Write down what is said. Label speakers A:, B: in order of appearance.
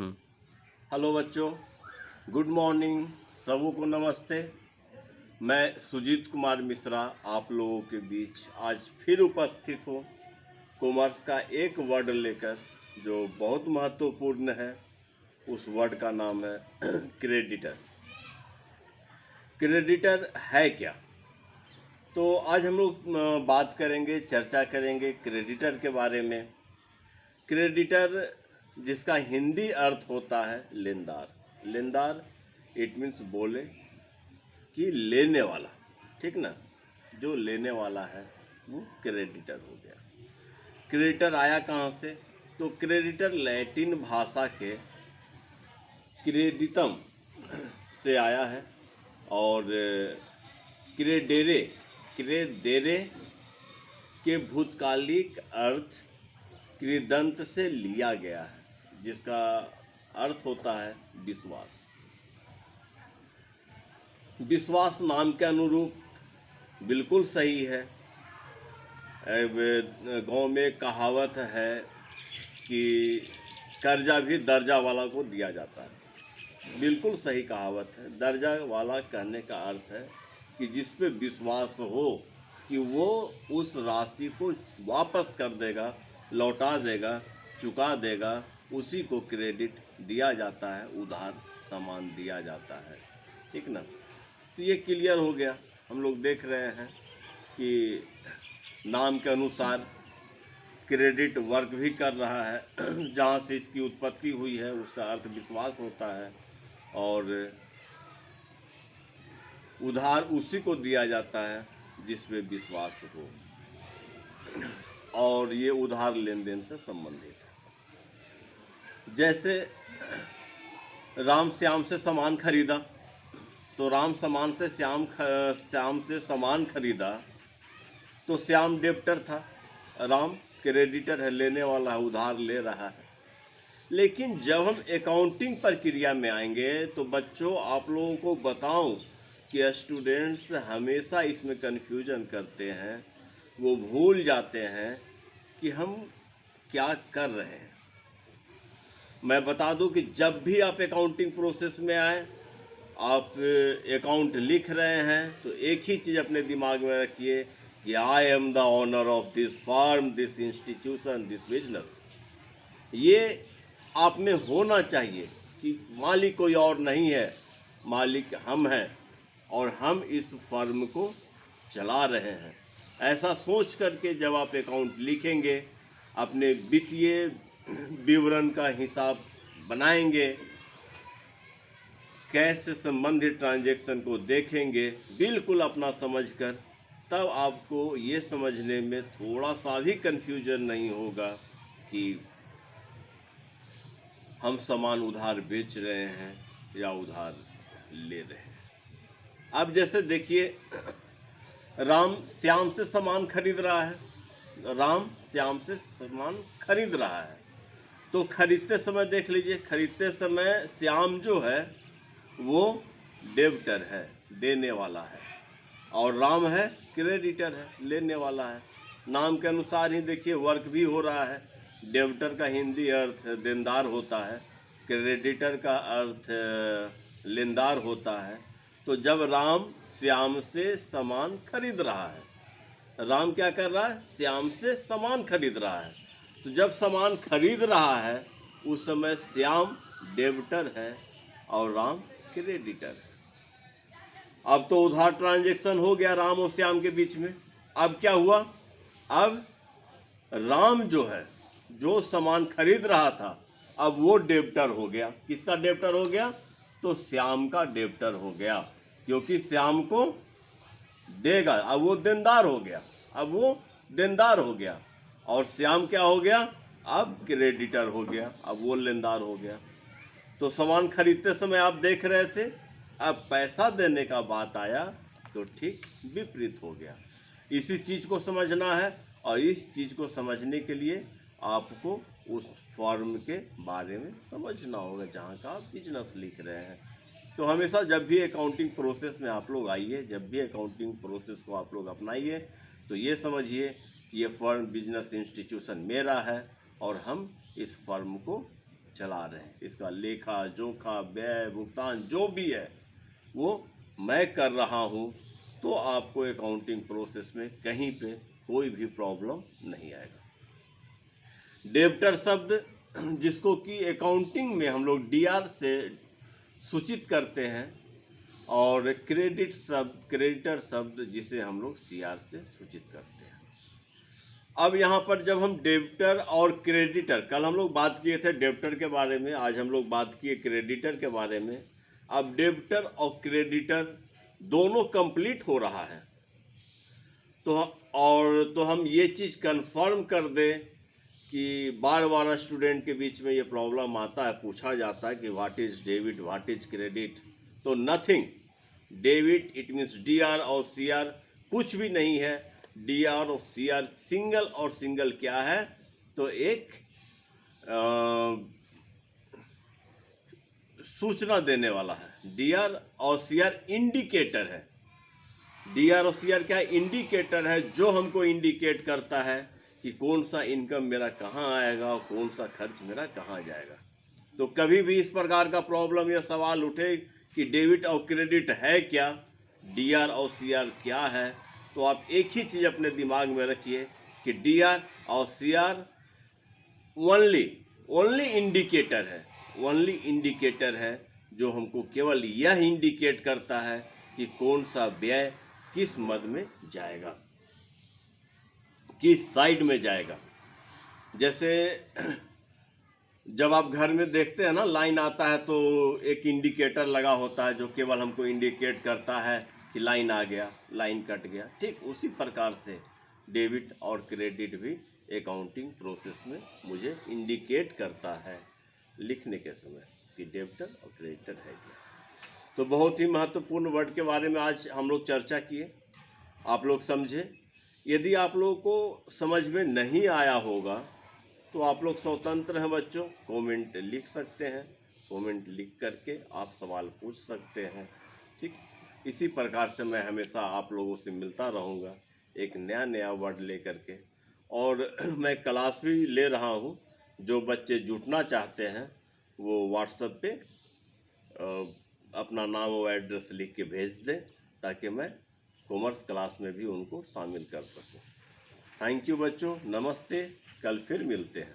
A: हम्म।
B: Hello बच्चों, good morning, सबों को नमस्ते। मैं सुजीत कुमार मिश्रा आप लोगों के बीच आज फिर उपस्थित हूँ कॉमर्स का एक वर्ड लेकर जो बहुत महत्वपूर्ण है। उस वर्ड का नाम है क्रेडिटर। क्रेडिटर है क्या? तो आज हम लोग बात करेंगे, चर्चा करेंगे क्रेडिटर के बारे में। क्रेडिटर जिसका हिंदी अर्थ होता है लेनदार। लेनदार इट मीन्स बोले कि लेने वाला, ठीक ना, जो लेने वाला है वो क्रेडिटर हो गया। क्रेडिटर आया कहाँ से? तो क्रेडिटर लैटिन भाषा के क्रेडितम से आया है और क्रेडेरे क्रेदेरे के भूतकालिक अर्थ कृदंत से लिया गया है, जिसका अर्थ होता है विश्वास। विश्वास नाम के अनुरूप बिल्कुल सही है। गांव में एक कहावत है कि कर्जा भी दर्जा वाला को दिया जाता है। बिल्कुल सही कहावत है। दर्जा वाला कहने का अर्थ है कि जिस पे विश्वास हो कि वो उस राशि को वापस कर देगा, लौटा देगा, चुका देगा, उसी को क्रेडिट दिया जाता है, उधार सामान दिया जाता है, ठीक ना। तो ये क्लियर हो गया। हम लोग देख रहे हैं कि नाम के अनुसार क्रेडिट वर्क भी कर रहा है। जहाँ से इसकी उत्पत्ति हुई है उसका अर्थ विश्वास होता है और उधार उसी को दिया जाता है जिसमें विश्वास हो, और ये उधार लेन देन से संबंधित है। जैसे राम श्याम से सामान खरीदा, तो राम सामान से श्याम से सामान खरीदा, तो श्याम डेब्टर था, राम क्रेडिटर है, लेने वाला है, उधार ले रहा है। लेकिन जब हम अकाउंटिंग प्रक्रिया में आएंगे तो बच्चों आप लोगों को बताऊं कि स्टूडेंट्स हमेशा इसमें कन्फ्यूजन करते हैं, वो भूल जाते हैं कि हम क्या कर रहे हैं। मैं बता दूं कि जब भी आप अकाउंटिंग प्रोसेस में आए, आप अकाउंट लिख रहे हैं, तो एक ही चीज़ अपने दिमाग में रखिए कि I am the owner of this firm, this institution, this business. ये आप में होना चाहिए कि मालिक कोई और नहीं है, मालिक हम हैं और हम इस फर्म को चला रहे हैं। ऐसा सोच करके जब आप अकाउंट लिखेंगे, अपने वित्तीय विवरण का हिसाब बनाएंगे, कैश से संबंधित ट्रांजैक्शन को देखेंगे बिल्कुल अपना समझकर, तब आपको ये समझने में थोड़ा सा भी कन्फ्यूजन नहीं होगा कि हम सामान उधार बेच रहे हैं या उधार ले रहे हैं। अब जैसे देखिए, राम श्याम से सामान खरीद रहा है, राम श्याम से सामान खरीद रहा है, तो खरीदते समय देख लीजिए, खरीदते समय श्याम जो है वो डेब्टर है, देने वाला है, और राम है क्रेडिटर है, लेने वाला है। नाम के अनुसार ही देखिए वर्क भी हो रहा है। डेब्टर का हिंदी अर्थ देनदार होता है, क्रेडिटर का अर्थ लेनदार होता है। तो जब राम श्याम से सामान खरीद रहा है, राम क्या कर रहा है? श्याम से सामान खरीद रहा है। तो जब सामान खरीद रहा है उस समय श्याम डेब्टर है और राम क्रेडिटर है। अब तो उधार ट्रांजैक्शन हो गया राम और श्याम के बीच में। अब क्या हुआ? अब राम जो है, जो सामान खरीद रहा था, अब वो डेब्टर हो गया। किसका डेब्टर हो गया? तो श्याम का डेब्टर हो गया, क्योंकि श्याम को देगा। अब वो देनदार हो गया, अब वो देनदार हो गया, और श्याम क्या हो गया? अब क्रेडिटर हो गया, अब वो लेनदार हो गया। तो सामान खरीदते समय आप देख रहे थे, अब पैसा देने का बात आया तो ठीक विपरीत हो गया। इसी चीज़ को समझना है, और इस चीज़ को समझने के लिए आपको उस फॉर्म के बारे में समझना होगा जहाँ का आप बिजनेस लिख रहे हैं। तो हमेशा जब भी अकाउंटिंग प्रोसेस में आप लोग आइए, जब भी अकाउंटिंग प्रोसेस को आप लोग अपनाइए, तो ये समझिए कि ये फर्म बिजनेस इंस्टीट्यूशन मेरा है और हम इस फर्म को चला रहे हैं, इसका लेखा जोखा व्यय भुगतान जो भी है वो मैं कर रहा हूँ, तो आपको अकाउंटिंग प्रोसेस में कहीं पे कोई भी प्रॉब्लम नहीं आएगा। डेब्टर शब्द जिसको कि अकाउंटिंग में हम लोग डीआर से सूचित करते हैं, और क्रेडिटर शब्द जिसे हम लोग सीआर से सूचित करते हैं। अब यहाँ पर जब हम डेब्टर और क्रेडिटर, कल हम लोग बात किए थे डेब्टर के बारे में, आज हम लोग बात किए क्रेडिटर के बारे में। अब डेब्टर और क्रेडिटर दोनों कंप्लीट हो रहा है, तो हम ये चीज़ कंफर्म कर दें कि बार बार स्टूडेंट के बीच में ये प्रॉब्लम आता है, पूछा जाता है कि what is debit, what is credit. तो nothing, debit it means DR और सीआर कुछ भी नहीं है। डीआर और सीआर सिंगल और सिंगल क्या है, तो एक सूचना देने वाला है। डीआर और सीआर इंडिकेटर है। डीआर और सीआर क्या है, इंडिकेटर है, जो हमको इंडिकेट करता है कि कौन सा इनकम मेरा कहाँ आएगा और कौन सा खर्च मेरा कहाँ जाएगा। तो कभी भी इस प्रकार का प्रॉब्लम या सवाल उठे कि डेबिट और क्रेडिट है क्या, डीआर और सीआर क्या है, तो आप एक ही चीज़ अपने दिमाग में रखिए कि डीआर और सीआर ओनली इंडिकेटर है, ओनली इंडिकेटर है, जो हमको केवल यह इंडिकेट करता है कि कौन सा व्यय किस मद में जाएगा, किस साइड में जाएगा। जैसे जब आप घर में देखते हैं ना, लाइन आता है तो एक इंडिकेटर लगा होता है जो केवल हमको इंडिकेट करता है कि लाइन आ गया, लाइन कट गया। ठीक उसी प्रकार से डेबिट और क्रेडिट भी अकाउंटिंग प्रोसेस में मुझे इंडिकेट करता है लिखने के समय कि डेबिटर और क्रेडिटर है क्या। तो बहुत ही महत्वपूर्ण वर्ड के बारे में आज हम लोग चर्चा किए, आप लोग समझे। यदि आप लोगों को समझ में नहीं आया होगा तो आप लोग स्वतंत्र हैं बच्चों, कमेंट लिख सकते हैं, कमेंट लिख करके आप सवाल पूछ सकते हैं। ठीक इसी प्रकार से मैं हमेशा आप लोगों से मिलता रहूँगा एक नया वर्ड लेकर के। और मैं क्लास भी ले रहा हूँ, जो बच्चे जुटना चाहते हैं वो व्हाट्सएप पे अपना नाम और एड्रेस लिख के भेज दें, ताकि मैं कॉमर्स क्लास में भी उनको शामिल कर सकूं। थैंक यू बच्चों, नमस्ते, कल फिर मिलते हैं।